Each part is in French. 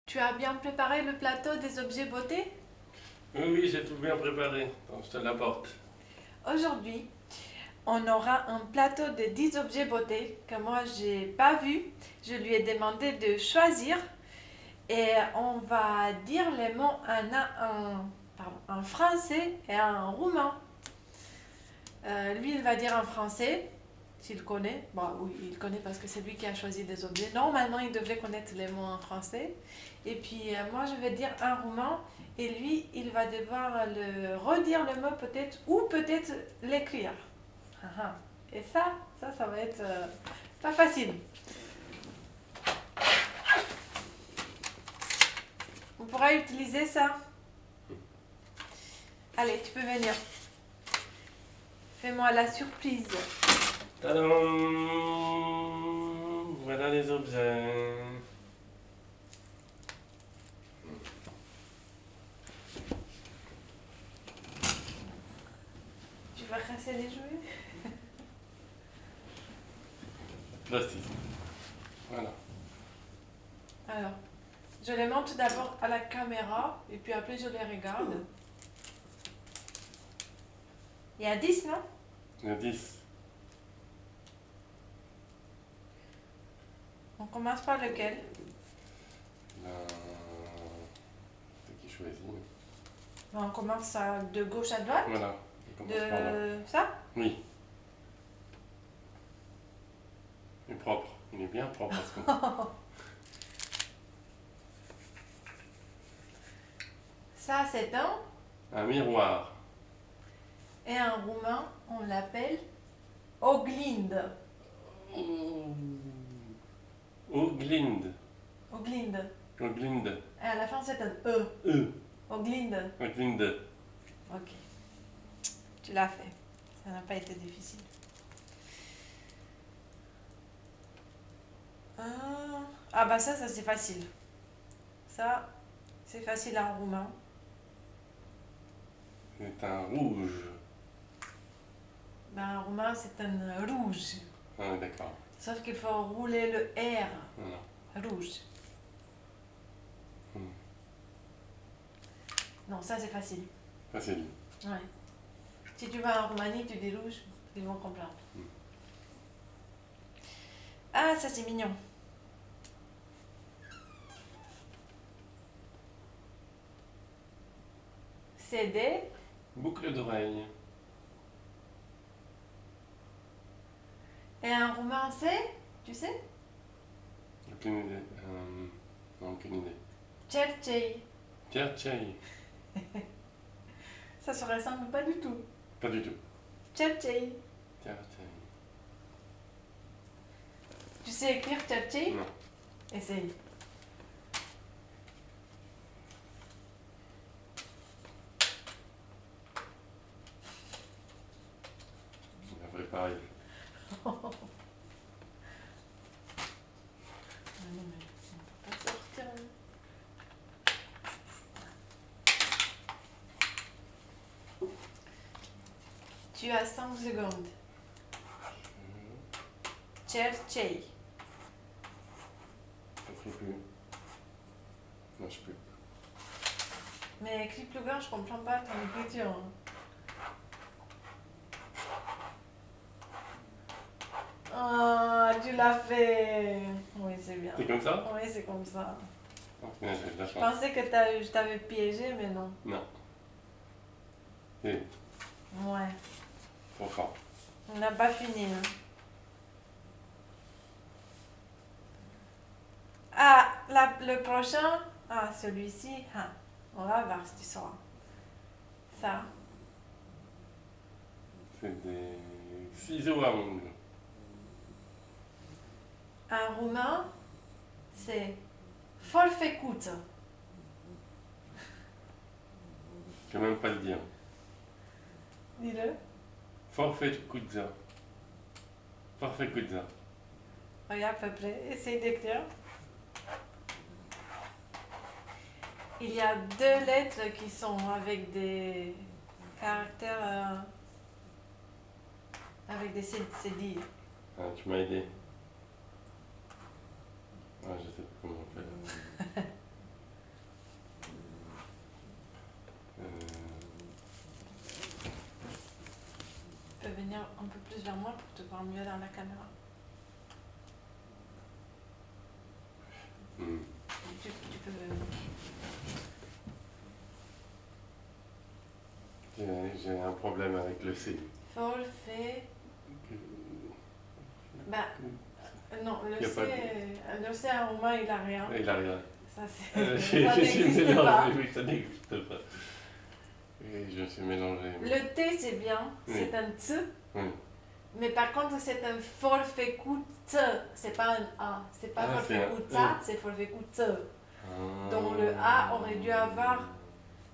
Tu as bien préparé le plateau des objets beauté? Oui, oui, j'ai tout bien préparé. Attends, je te l'apporte. Aujourd'hui, on aura un plateau de 10 objets beauté que moi j'ai pas vu. Je lui ai demandé de choisir et on va dire les mots en français et en roumain. Lui, il va dire en français, s'il connaît. Bon, oui, il connaît parce que c'est lui qui a choisi des objets. Normalement, il devrait connaître les mots en français. Et puis, moi, je vais dire un roumain. Et lui, il va devoir redire le mot peut-être, ou peut-être l'écrire. Ah, ah. Et ça va être pas facile. On pourra utiliser ça. Allez, tu peux venir. Fais-moi la surprise. Tadam! Voilà les objets. Tu vas casser les jouets? Plastique. Voilà. Alors, je les montre d'abord à la caméra et puis après je les regarde. Il y a 10, non? Il y a 10. On commence par lequel? Ben, c'est qui choisit. On commence de gauche à droite? Voilà. On commence par là. De ça? Oui. Il est propre. Il est bien propre parce que. Ça, c'est un. Un miroir. Et en roumain, on l'appelle oglinde. Oglinde. Oglinde. Oglinde. Et à la fin, c'est un E. E. Oglinde. Oglinde. Ok. Tu l'as fait. Ça n'a pas été difficile. Ah bah ça c'est facile. Ça, c'est facile en roumain. C'est un rouge. Ben, en roumain, c'est un rouge. Ah, d'accord. Sauf qu'il faut rouler le R. Voilà. Rouge. Hmm. Non, ça c'est facile. Facile. Ouais. Si tu vas en Roumanie, tu dis rouge, ils vont comprendre. Hmm. Ah, ça c'est mignon. C'est des... Boucle d'oreille. Et en roumain, c'est... Tu sais? Aucune idée. Non, aucune idée. Cercei. Cercei. Ça se ressemble pas du tout. Pas du tout. Cercei. Cercei. Tu sais écrire cercei? Non. Essaye. On a préparé. Non, mais on peut pas sortir. Tu as 5 secondes. Cercei. Je ne ferai plus. Non, je peux. Mais écris plus grand, je comprends pas ton écriture. Ah, tu l'as fait. Oui, c'est bien. C'est comme ça? Oui, c'est comme ça. Oh, putain, j'ai de la Je chance. pensais que je t'avais piégé, mais non. Non. Eh, Ouais. trop fort. On n'a pas fini. Hein. Ah, le prochain. Ah, celui-ci. Ah, on va voir si tu sauras. Ça. C'est des ciseaux à ongles. En roumain, c'est forfecuță. Je ne sais même pas le dire. Dis-le. Forfait Kudza. Forfait Kudza. Regarde à peu près. Essaye d'écrire. Il y a 2 lettres qui sont avec des caractères, avec des cédilles. Ah, tu m'as aidé. Ah, je sais pas comment on fait. Là. venir un peu plus vers moi pour te voir mieux dans la caméra. Tu peux... J'ai un problème avec le C. Forfait... Bah, non, le C en roumain, il a rien. Il a rien. Ça, Je ça suis n'existe pas. mélangé, oui, ça n'existe pas. Et je suis mélangé. Le T, c'est bien, c'est un T. Oui. Mais par contre, c'est un forfait coup T. C'est pas un A. C'est pas forfait coup T, c'est forfait coup T. Donc le A aurait dû avoir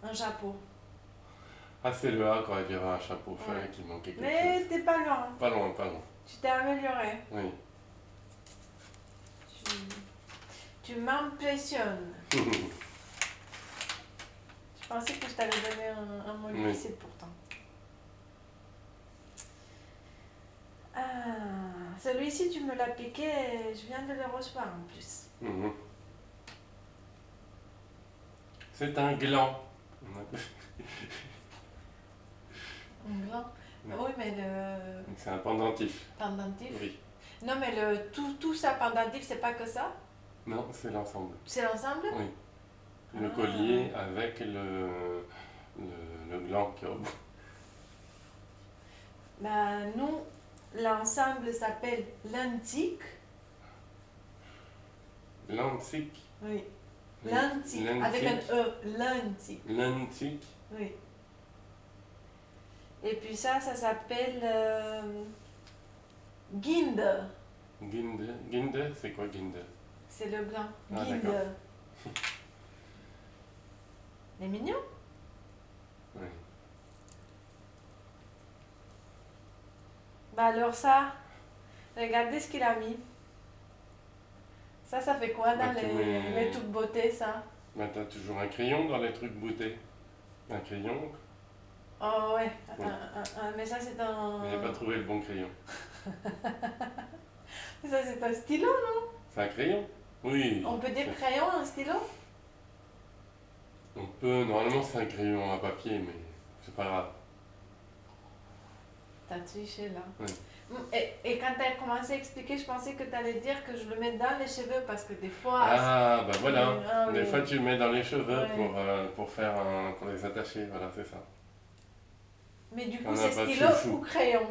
un chapeau. Ah, c'est le A qui aurait dû avoir un chapeau. Il fallait qu'il manquait quelque chose. Mais t'es pas loin. Pas loin, pas loin. Tu t'es amélioré. Oui. Tu m'impressionnes. Je pensais que je t'avais donné un mot difficile pourtant. Ah, celui-ci, tu me l'as piqué, je viens de le recevoir en plus. C'est un gland. Un gland. Oui, mais le... C'est un pendentif. Pendentif. Oui. Non, mais tout ça, pendentif, c'est pas que ça? Non, c'est l'ensemble. C'est l'ensemble? Oui. Le collier avec le gland qui est au bout. Ben, nous, l'ensemble s'appelle lentique. Lentique. Oui. Lentique. Avec un E. Lentique. Lentique. Oui. Et puis ça s'appelle guinde. Guinde. Guinde, c'est quoi guinde? C'est le blanc. Ah, Guinde. Il est mignon. Oui. Bah alors ça, regardez ce qu'il a mis. Ça fait quoi dans les trucs beauté, ça? Bah t'as toujours un crayon dans les trucs beauté. Un crayon. Oh ouais, mais ça c'est un... Mais j'ai pas trouvé le bon crayon. Ça c'est un stylo, non? C'est un crayon? Oui. On peut dire crayon, un stylo? On peut, normalement c'est un crayon à papier, mais c'est pas grave. T'as triché là. Oui. Et quand t'as commencé à expliquer, je pensais que t'allais dire que je le mets dans les cheveux parce que des fois... Ah, bah voilà. Oui. Des fois tu le mets dans les cheveux pour les attacher, voilà, c'est ça. Mais du coup, c'est stylo ou crayon?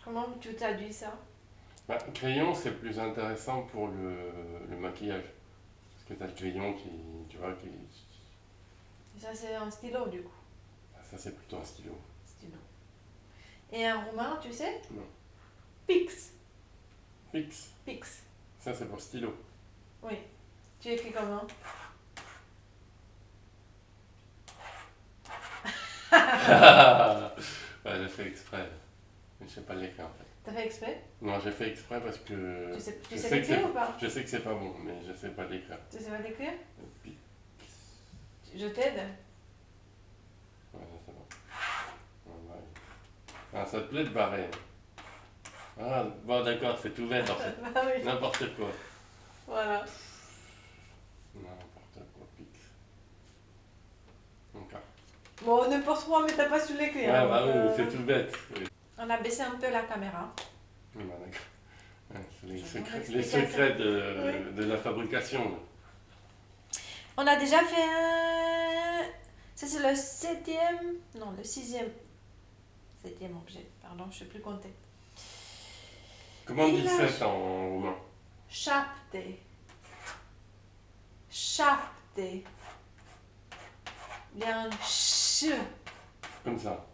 Comment tu traduis ça? Bah, crayon, c'est plus intéressant pour le maquillage. Parce que t'as le crayon qui, tu vois, qui... Ça, c'est un stylo, du coup. Ça, c'est plutôt un stylo. Stylo. Et un roumain, tu sais? Non. Pix. Pix. Pix. Ça, c'est pour stylo. Oui. Tu écris comment? Bah, j'ai fait exprès. Mais je sais pas l'écrire en fait. T'as fait exprès? Non, j'ai fait exprès parce que... Tu sais l'écrire ou pas? Je sais que c'est pas bon, mais je sais pas l'écrire. Tu sais pas l'écrire? Je t'aide? Voilà, c'est bon. Voilà. Ah, ça te plaît de barrer? Ah, bon d'accord, c'est tout bête en fait. Bah oui. N'importe quoi. Voilà. N'importe quoi, Pix. Encore. Bon, n'importe quoi, mais t'as pas su l'écrire. Ouais, bah oui, c'est tout bête. Oui. On a baissé un peu la caméra. Ah, bah, d'accord. Ouais, c'est les secrets de la fabrication. On a déjà fait un... Ça c'est le 7e... Non, le 6e... 7e objet, pardon, je ne sais plus compter. Comment on dit 7 en roumain? Șapte. Șapte. Il y a un ch. Comme ça.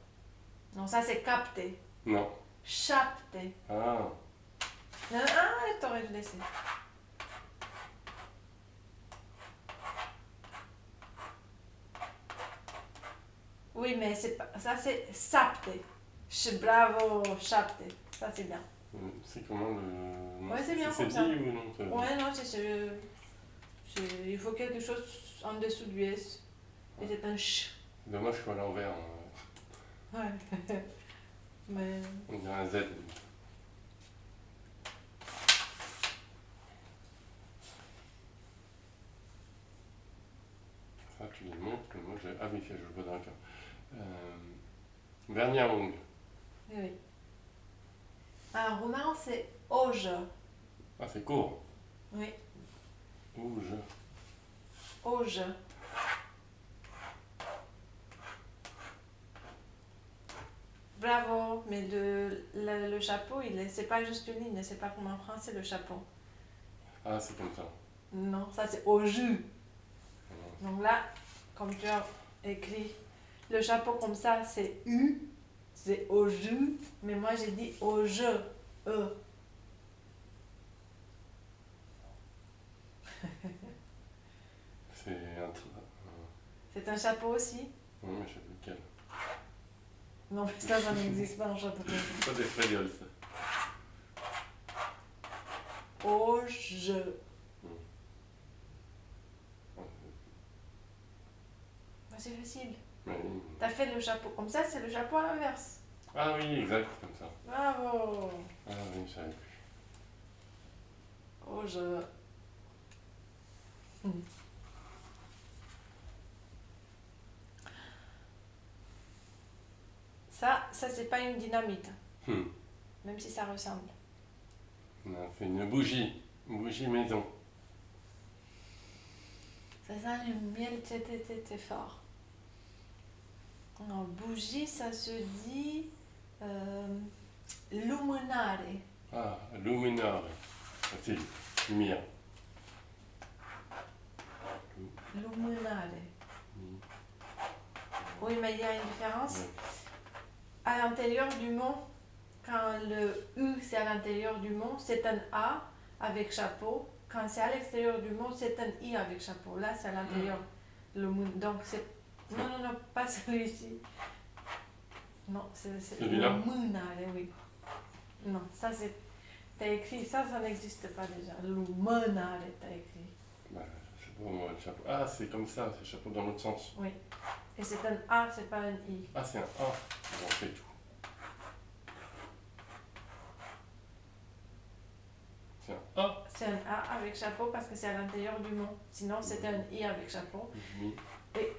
Non, ça c'est capté. Non. Șapte. Ah. T'aurais dû laisser. Oui, mais c'est pas... ça c'est sapte. Bravo, șapte. Ça c'est bien. C'est comment le... Ouais, c'est bien c'est comme ça. dit ou non? Ouais, non, il faut quelque chose en dessous du S. Et c'est un ch. Dommage que je sois à l'envers. Ouais. Mais... On dirait un Z. Ça, tu les montres, que moi j'ai... Ah oui, je vois dans le cas. Vernis à ongles. Oui. En roumain, c'est oj. Ah, c'est court. Oui, Rouge. oj. Bravo, mais le chapeau, c'est pas juste une ligne, c'est pas comme en français le chapeau. Ah, c'est comme ça. Non, ça c'est au jus. Donc là, comme tu as écrit le chapeau comme ça, c'est U, c'est au jus, mais moi j'ai dit au jeu, E. C'est un truc. C'est un chapeau aussi? Non, mais je sais plus lequel. Non, mais ça n'existe pas un chapeau comme ça. Pas d'espagnol, ça. Au jeu. Bah, c'est facile. Oui. T'as fait le chapeau comme ça, c'est le chapeau à l'inverse. Ah oui, exact, comme ça. Bravo. Ah oui, je savais plus. Au jeu. Ça c'est pas une dynamite, même si ça ressemble. On a fait une bougie maison. Ça sent le miel très fort. En bougie, ça se dit luminare. Ah, luminare. Facile. Lumière. Luminare. Oui, mais il y a une différence. Ouais. À l'intérieur du mot, quand le U c'est à l'intérieur du mot, c'est un A avec chapeau. Quand c'est à l'extérieur du mot, c'est un I avec chapeau. Là, c'est à l'intérieur. Donc, c'est. Non, pas celui-ci. Non, c'est Celui-là? luminare, oui. Non, ça c'est. T'as écrit, ça n'existe pas déjà. Luminare, t'as écrit. Bah, je sais pas moi, le chapeau. Ah, c'est comme ça, c'est le chapeau dans l'autre sens. Oui. Et c'est un A, c'est pas un I. Ah, c'est un A. On fait tout. C'est un A. C'est un A avec chapeau parce que c'est à l'intérieur du mot. Sinon, c'était un I avec chapeau. Et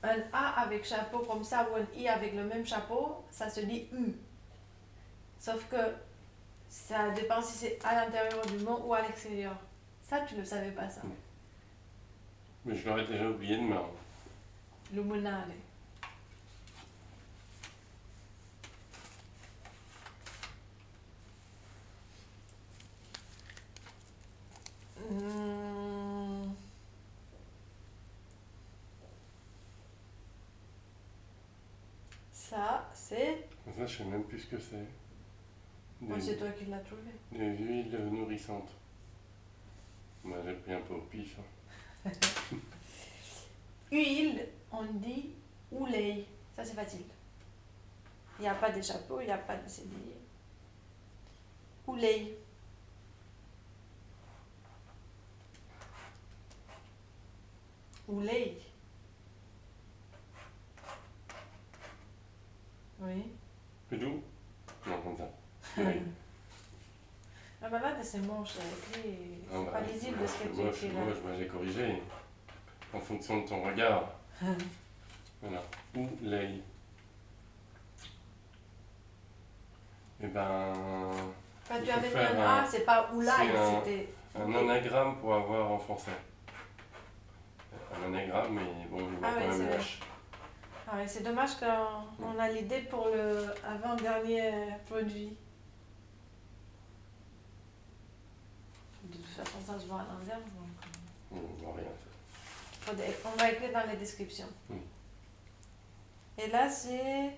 un A avec chapeau comme ça ou un I avec le même chapeau, ça se dit U. Sauf que ça dépend si c'est à l'intérieur du mot ou à l'extérieur. Ça, tu ne savais pas ça. Mais je l'aurais déjà oublié demain. Luminare. Ça, c'est. Ça, je sais même plus ce que c'est. Moi, c'est toi qui l'as trouvé. Des huiles nourrissantes. Bah, j'ai pris un peu au pif. Huile, on dit oulei. Ça, c'est facile. Il n'y a pas de chapeau, il n'y a pas de cédille. Oulei. Oulei. Oui. C'est tout? Non, comme ça. Oui. Ah bah là, c'est moche, écrit. Ah, C'est bah, pas lisible de ce que tu écris là. moi, j'ai corrigé. En fonction de ton regard. Voilà. Ou l'œil. Et ben. Quand il tu faut avais mis faire un A, c'est pas oulai, c'était. Un anagramme pour avoir en français. Un anagramme, mais bon, il manque Ah oui, quand même c'est vrai. l'H. Ah oui, c'est dommage qu'on a l'idée pour le avant-dernier produit. De toute façon, ça se voit à l'envers. On voit rien. On va écrire dans les descriptions. Et là, c'est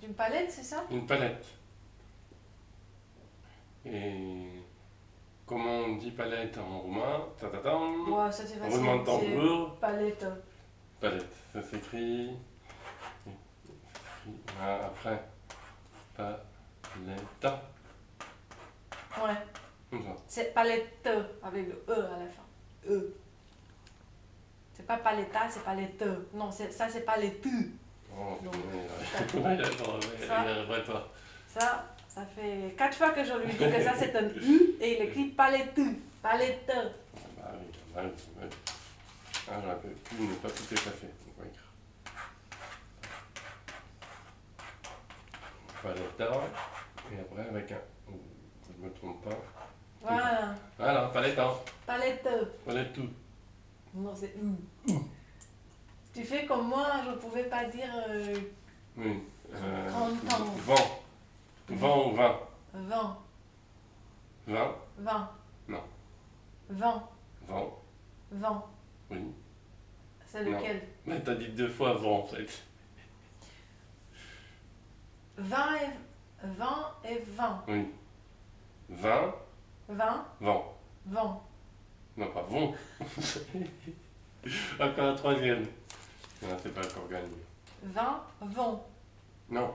une palette, c'est ça? Une palette. Et comment on dit palette en roumain? Ta-ta-tam. Ouais, ça c'est facile. Roulement de tambour. Palette. Palette. Ça s'écrit. Après. Palette. Ouais. Comme ça. C'est palette avec le E à la fin. E. C'est pas paletta, c'est palette. Non, ça c'est palette. Oh, Donc, il arriverait pas. Ça fait 4 fois que je lui dis que ça c'est un U et il écrit palette. Palette. Bah oui. Ah, j'aurais pu ne pas tout effacer. On va écrire. paletta, et après avec un... Oh, je ne me trompe pas. Voilà. Voilà, paletta. Palette. Palette tout. Non, c'est Tu fais comme moi, je ne pouvais pas dire Oui. 30 ans. Vent. Vent ou vin. 20. Vin. 20. Non. 20. Vent. 20. Oui. C'est Non. lequel? Mais t'as dit 2 fois vent en fait. 20 et 20 et 20. Oui. Vin. 20. Vent. 20. Non, pas vent. Encore un troisième. Non, c'est pas encore gagné. 20. Vont. Non.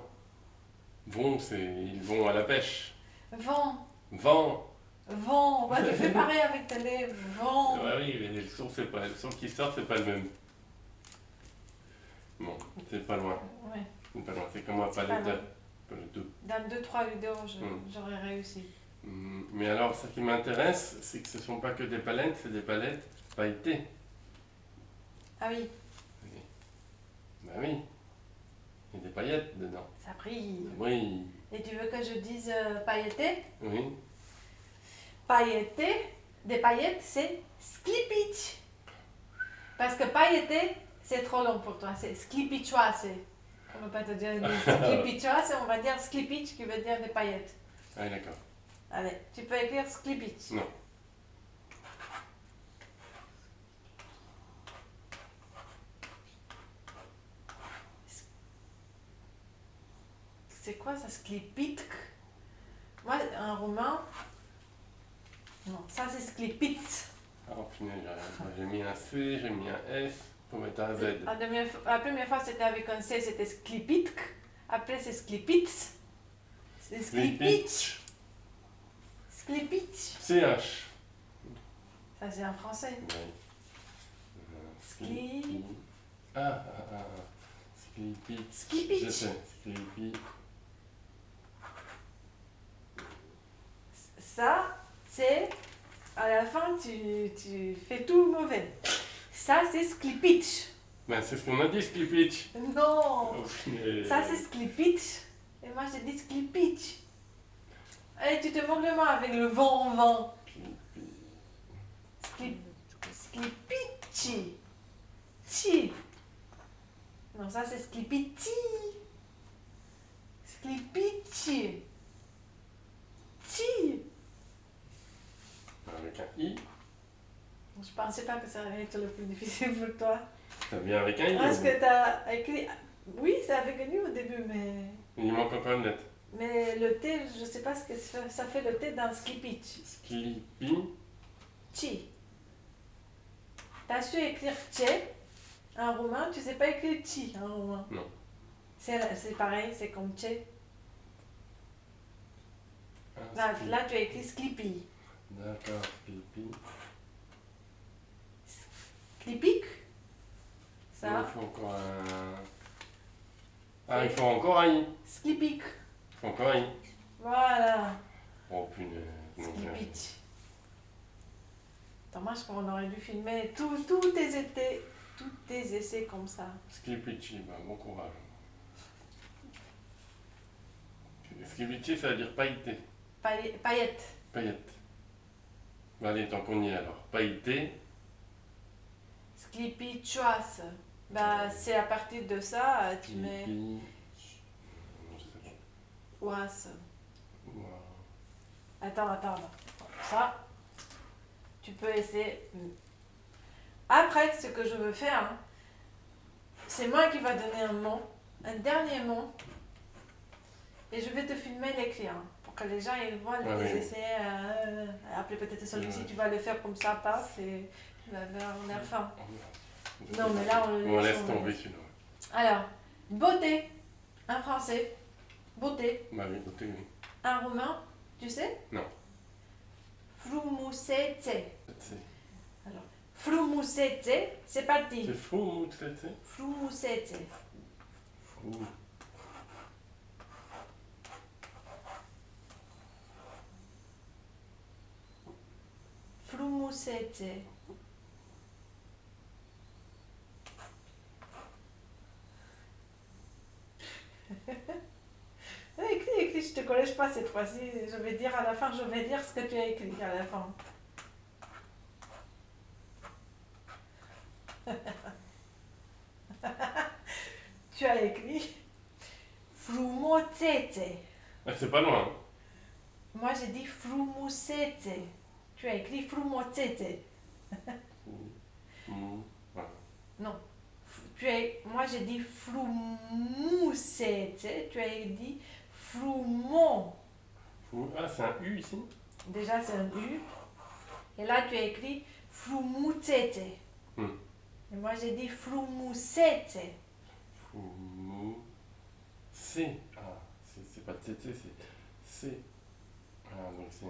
Vont, c'est... Ils vont à la pêche. Vent. Vent. Vent. Bah, tu fais pareil avec tes lèvres. Vent. Ouais, oui, mais le son, c'est pas... le son qui sort, c'est pas le même. Bon, c'est pas loin. Ouais. C'est pas loin. C'est comme un C'est pas palette. loin. Palette tout. Dans 2-3 vidéos, Mm. j'aurais réussi. Mais alors, ce qui m'intéresse, c'est que ce ne sont pas que des palettes, c'est des palettes pailletées. Ah oui, Ben oui. Il y a des paillettes dedans. ça brille. Oui. Et tu veux que je dise pailleté? Oui. Pailleté, des paillettes, c'est sklipic. Parce que pailleté, c'est trop long pour toi. C'est sklipichoise. On ne va pas te dire sklipichoise, on va dire sklipic qui veut dire des paillettes. Ah, d'accord. Allez, tu peux écrire sklipic. Non. C'est quoi ça, sklipitk? Moi, en roumain, non, ça c'est sklipitz. Ah, punaise, j'ai mis un C, j'ai mis un S, pour mettre un Z. La première fois c'était avec un C, c'était sklipitk. Après c'est sklipitz. C'est sklipitch. Sklipitch. CH. Ça c'est en français. Oui. Skli. Ah. Sklipi. Sklipic. Je sais. Sklipi. Ça, c'est. À la fin, tu fais tout mauvais. Ça, c'est sklipitch. Ben, c'est ce qu'on a dit, Sklipitch. Non! Oh, punaise. Ça, c'est sklipitch. Et moi, j'ai dit sklipitch. Allez, tu te moques de moi avec le vent en vent. Sklipitchi. Chi. Non, ça, c'est sklipitchi. Sklipitchi. Chi. Avec un I. Je pensais pas que ça allait être le plus difficile pour toi. T'as bien avec un I. Est-ce que tu as écrit. Oui, c'est avec un I au début, mais. Il manque encore une lettre. Mais le T, je sais pas ce que ça fait le T dans sklipic. Sklipi. Chi. T'as su écrire tche en roumain, tu sais pas écrire chi en roumain. Non. C'est pareil, c'est comme tche. Ah, Là, tu as écrit sklipi. D'accord, Sklipi. Sklipic. Il Ça. faut encore un... Ah, il faut encore un I. Sklipic. Il faut encore un I. Voilà. Oh, punaise. Non, Sklipic. Dommage qu'on aurait dû filmer tous tes essais comme ça. Sklipici, ben, bon courage. Sklipici, ça veut dire pailleté. Paillettes. Paillette. Ben, allez, tant qu'on y est alors. Pailleté. Sklipichoise. Bah, c'est à partir de ça, tu mets Sklipi. Je sais pas. oise. Wow. Attends. Ça, tu peux essayer. Après, ce que je veux faire, hein, c'est moi qui va donner un mot, un dernier mot, et je vais te filmer l'écrire, hein, pour que les gens ils voient Ah les oui. essais. Après, peut-être celui-ci, Ouais. tu vas le faire comme ça, passe, et tu vas avoir faim. Je Non, sais mais pas. là, on le On laisse laisse tomber. tomber celui-là. Alors, beauté, en français, beauté, Bah oui, côté, oui. en roumain, tu sais? Non. Frumusețe. C'est Frumusețe, c'est parti. c'est fou, ou c'est Frumusețe. fou. Frumusețe. Écris te collège pas cette fois-ci. Je vais dire à la fin, je vais dire ce que tu as écrit à la fin. Tu as écrit Frumotsetse. Ah, c'est pas loin. Moi j'ai dit Frumotsetse. Tu as écrit Frumotsetse. Voilà. Non. Moi j'ai dit Frumousetse. Tu as dit Frumon. Ah, c'est un U ici. Déjà c'est un U. Et là tu as écrit Frumotsetse. Et moi j'ai dit Frumousetse. Foumou. C. Ah, c'est pas T, c'est C. Ah, donc c'est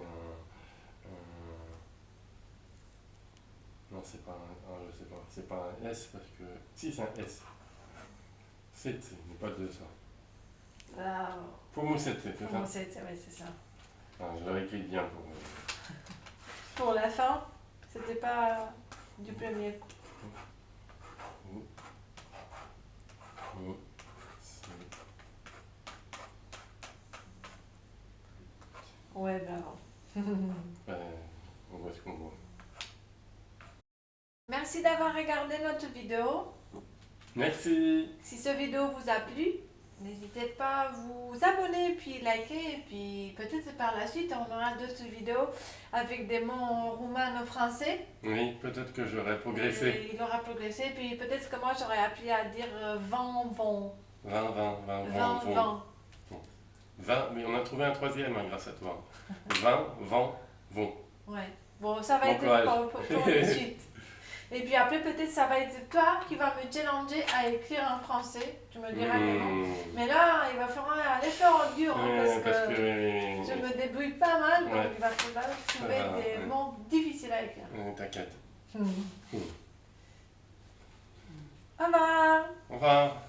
non, c'est pas un. Ah, je sais pas. C'est pas un S parce que. Si, c'est un S. C'est, mais pas de ça. Ah, Foumoussette, c'est ça. Frumousetse, oui c'est ça. Ah, je l'avais écrit bien pour. Pour la fin, c'était pas du premier coup. Ouais, bravo. On voit ce qu'on voit. Merci d'avoir regardé notre vidéo. Merci. Si cette vidéo vous a plu, n'hésitez pas à vous abonner, puis liker, et puis peut-être par la suite on aura d'autres vidéos avec des mots roumains ou français. Oui, peut-être que j'aurais progressé. Et il aura progressé, puis peut-être que moi j'aurais appris à dire 20, vont. 20, 20, 20, 20, 20. 20, mais on a trouvé un troisième grâce à toi. 20, 20, vont. Ouais. Bon, ça va Bon être courage. pour la suite. Et puis après, peut-être ça va être toi qui va me challenger à écrire en français. Tu me diras comment. Mais là, il va falloir un effort dur hein, parce que je me débrouille pas mal. Donc il va falloir trouver des mots difficiles à écrire. T'inquiète. Au revoir. Au revoir.